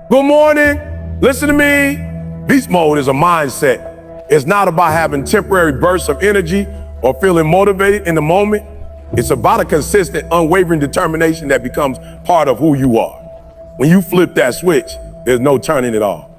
Good morning. Listen to me. Beast mode is a mindset. It's not about having temporary bursts of energy or feeling motivated in the moment. It's about a consistent, unwavering determination that becomes part of who you are. When you flip that switch, there's no turning it off.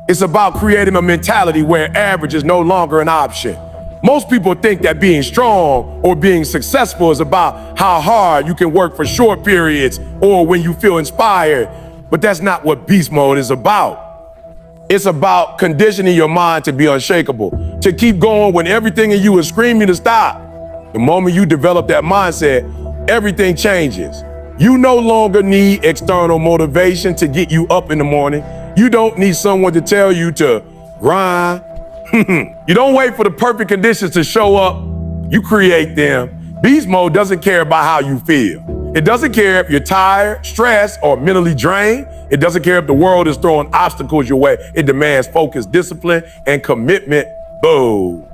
It's about creating a mentality where average is no longer an option. Most people think that being strong or being successful is about how hard you can work for short periods or when you feel inspired. But that's not what beast mode is about. It's about conditioning your mind to be unshakable, to keep going when everything in you is screaming to stop. The moment you develop that mindset, everything changes. You no longer need external motivation to get you up in the morning. You don't need someone to tell you to grind. You don't wait for the perfect conditions to show up. You create them. Beast mode doesn't care about how you feel. It doesn't care if you're tired, stressed, or mentally drained. It doesn't care if the world is throwing obstacles your way. It demands focus, discipline, and commitment. Boom.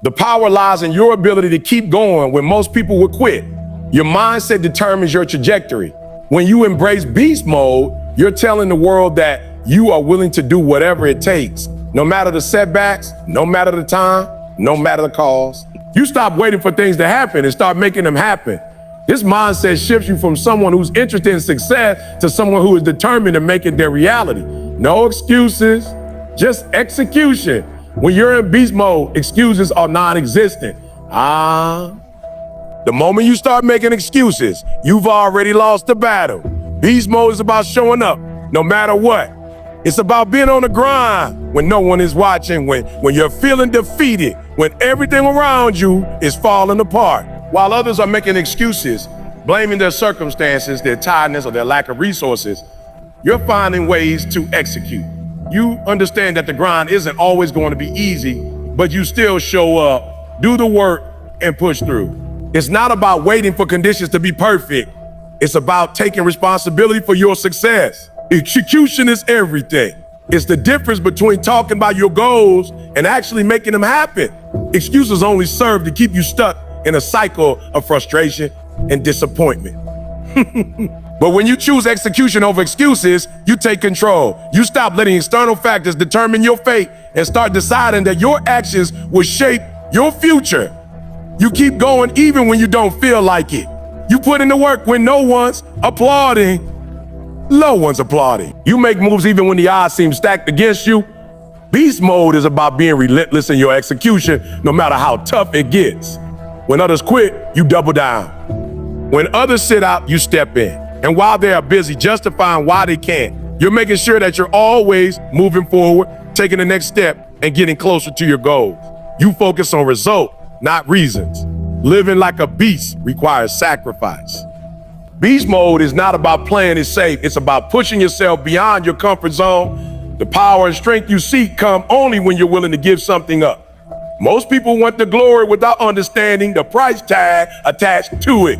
The power lies in your ability to keep going when most people would quit. Your mindset determines your trajectory. When you embrace beast mode, you're telling the world that you are willing to do whatever it takes. No matter the setbacks, no matter the time, no matter the cost. You stop waiting for things to happen and start making them happen. This mindset shifts you from someone who's interested in success to someone who is determined to make it their reality. No excuses, just execution. When you're in beast mode, excuses are non-existent. The moment you start making excuses, you've already lost the battle. Beast mode is about showing up, no matter what. It's about being on the grind when no one is watching, when you're feeling defeated, when everything around you is falling apart. While others are making excuses, blaming their circumstances, their tiredness, or their lack of resources, you're finding ways to execute. You understand that the grind isn't always going to be easy, but you still show up, do the work, and push through. It's not about waiting for conditions to be perfect. It's about taking responsibility for your success. Execution is everything. It's the difference between talking about your goals and actually making them happen. Excuses only serve to keep you stuck in a cycle of frustration and disappointment. But when you choose execution over excuses, you take control. You stop letting external factors determine your fate and start deciding that your actions will shape your future. You keep going even when you don't feel like it. You put in the work when no one's applauding. No one's applauding. You make moves even when the odds seem stacked against you. Beast mode is about being relentless in your execution, no matter how tough it gets. When others quit, you double down. When others sit out, you step in. And while they are busy justifying why they can't, you're making sure that you're always moving forward, taking the next step, and getting closer to your goals. You focus on result, not reasons. Living like a beast requires sacrifice. Beast mode is not about playing it safe. It's about pushing yourself beyond your comfort zone. The power and strength you seek come only when you're willing to give something up. Most people want the glory without understanding the price tag attached to it.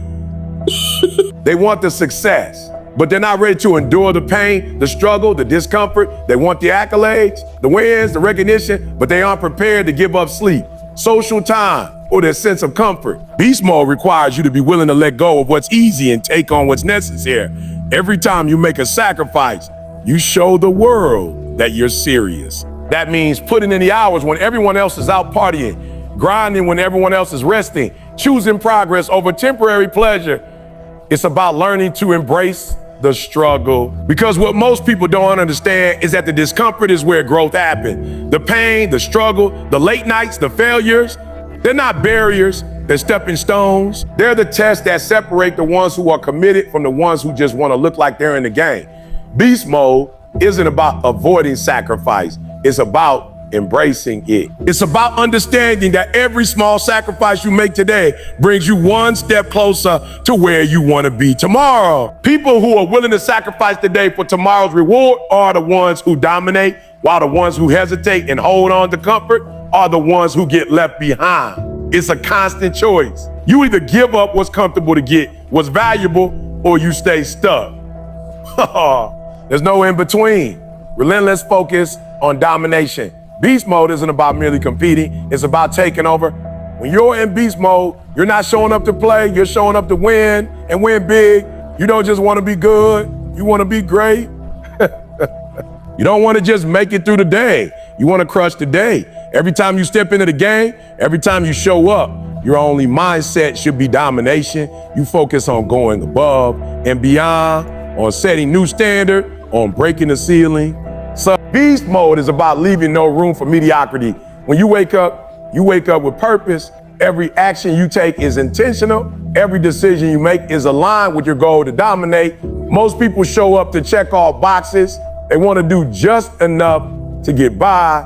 They want the success, but they're not ready to endure the pain, the struggle, the discomfort. They want the accolades, the wins, the recognition, but they aren't prepared to give up sleep, social time, or their sense of comfort. Beast mode requires you to be willing to let go of what's easy and take on what's necessary. Every time you make a sacrifice, you show the world that you're serious. That means putting in the hours when everyone else is out partying, grinding when everyone else is resting, choosing progress over temporary pleasure. It's about learning to embrace the struggle. Because what most people don't understand is that the discomfort is where growth happens. The pain, the struggle, the late nights, the failures, they're not barriers, they're stepping stones. They're the tests that separate the ones who are committed from the ones who just want to look like they're in the game. Beast mode isn't about avoiding sacrifice. It's about embracing it. It's about understanding that every small sacrifice you make today brings you one step closer to where you want to be tomorrow. People who are willing to sacrifice today for tomorrow's reward are the ones who dominate, while the ones who hesitate and hold on to comfort are the ones who get left behind. It's a constant choice. You either give up what's comfortable to get what's valuable, or you stay stuck. There's no in between. Relentless focus on domination. Beast mode isn't about merely competing, it's about taking over. When you're in beast mode, you're not showing up to play, you're showing up to win and win big. You don't just want to be good, you want to be great. You don't want to just make it through the day. You want to crush the day. Every time you step into the game, every time you show up, your only mindset should be domination. You focus on going above and beyond, on setting new standard, on breaking the ceiling. So beast mode is about leaving no room for mediocrity. When you wake up with purpose. Every action you take is intentional. Every decision you make is aligned with your goal to dominate. Most people show up to check off boxes. They want to do just enough to get by.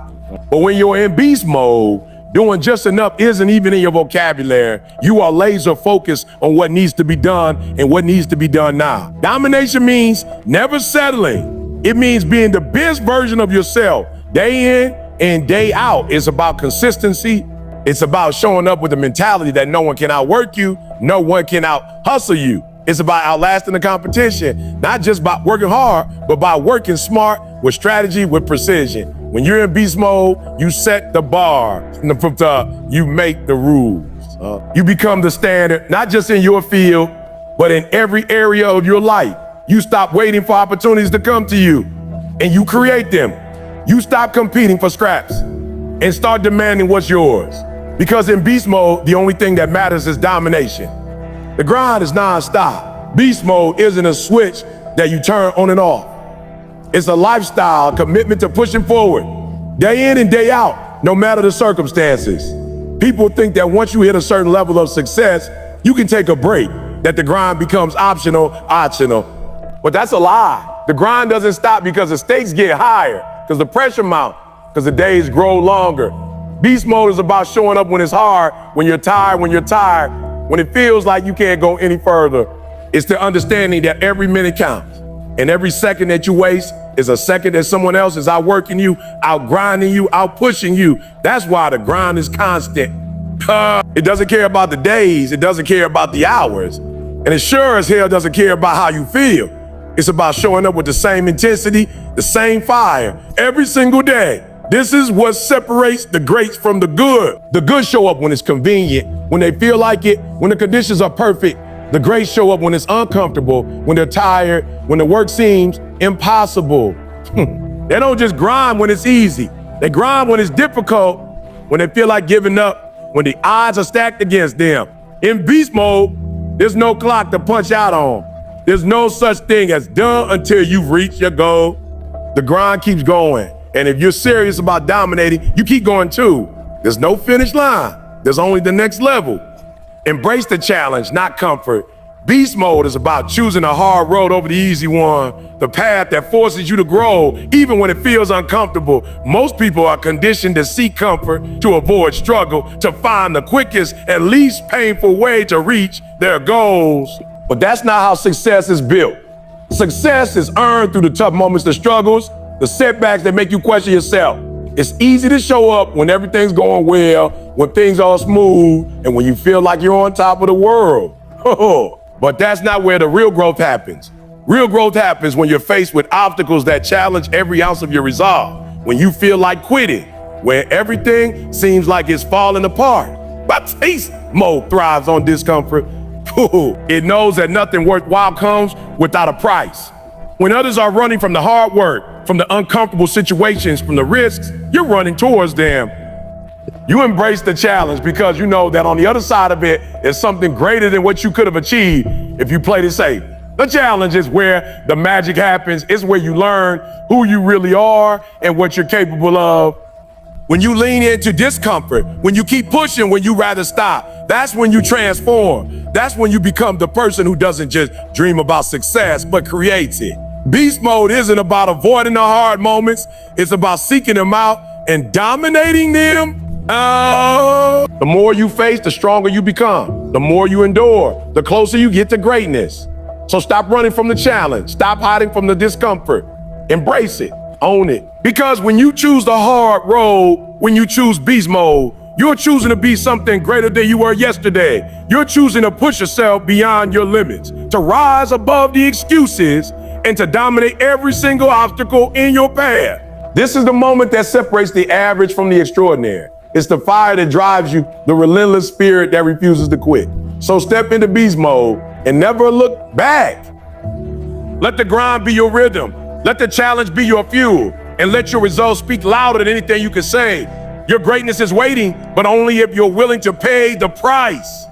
But when you're in beast mode, doing just enough isn't even in your vocabulary. You are laser focused on what needs to be done and what needs to be done now. Domination means never settling. It means being the best version of yourself. Day in and day out. It's about consistency. It's about showing up with a mentality that no one can outwork you, no one can out-hustle you. It's about outlasting the competition, not just by working hard, but by working smart with strategy, with precision. When you're in beast mode, you set the bar. You make the rules. You become the standard, not just in your field, but in every area of your life. You stop waiting for opportunities to come to you, and you create them. You stop competing for scraps and start demanding what's yours. Because in beast mode, the only thing that matters is domination. The grind is nonstop. Beast mode isn't a switch that you turn on and off. It's a lifestyle, a commitment to pushing forward, day in and day out, no matter the circumstances. People think that once you hit a certain level of success, you can take a break, that the grind becomes optional. But that's a lie. The grind doesn't stop because the stakes get higher, because the pressure mounts, because the days grow longer. Beast mode is about showing up when it's hard, when you're tired, when it feels like you can't go any further. It's the understanding that every minute counts, and every second that you waste is a second that someone else is outworking you, out grinding you, out pushing you. That's why the grind is constant. It doesn't care about the days, it doesn't care about the hours, and it sure as hell doesn't care about how you feel. It's about showing up with the same intensity, the same fire, every single day. This is what separates the greats from the good. The good show up when it's convenient, when they feel like it, when the conditions are perfect. The greats show up when it's uncomfortable, when they're tired, when the work seems impossible. They don't just grind when it's easy. They grind when it's difficult, when they feel like giving up, when the odds are stacked against them. In beast mode, there's no clock to punch out on. There's no such thing as done until you've reached your goal. The grind keeps going. And if you're serious about dominating, you keep going too. There's no finish line. There's only the next level. Embrace the challenge, not comfort. Beast mode is about choosing a hard road over the easy one, the path that forces you to grow, even when it feels uncomfortable. Most people are conditioned to seek comfort, to avoid struggle, to find the quickest and least painful way to reach their goals. But that's not how success is built. Success is earned through the tough moments, the struggles, the setbacks that make you question yourself. It's easy to show up when everything's going well, when things are smooth, and when you feel like you're on top of the world. But that's not where the real growth happens. Real growth happens when you're faced with obstacles that challenge every ounce of your resolve, when you feel like quitting, where everything seems like it's falling apart. But beast mode thrives on discomfort. It knows that nothing worthwhile comes without a price. When others are running from the hard work, from the uncomfortable situations, from the risks, you're running towards them. You embrace the challenge because you know that on the other side of it is something greater than what you could have achieved if you played it safe. The challenge is where the magic happens. It's where you learn who you really are and what you're capable of. When you lean into discomfort, when you keep pushing when you rather stop, that's when you transform. That's when you become the person who doesn't just dream about success, but creates it. Beast mode isn't about avoiding the hard moments. It's about seeking them out and dominating them. The more you face, the stronger you become. The more you endure, the closer you get to greatness. So stop running from the challenge. Stop hiding from the discomfort. Embrace it. Own it. Because when you choose the hard road, when you choose beast mode, you're choosing to be something greater than you were yesterday. You're choosing to push yourself beyond your limits, to rise above the excuses, and to dominate every single obstacle in your path. This is the moment that separates the average from the extraordinary. It's the fire that drives you, the relentless spirit that refuses to quit. So step into beast mode and never look back. Let the grind be your rhythm. Let the challenge be your fuel. and let your results speak louder than anything you can say. Your greatness is waiting, but only if you're willing to pay the price.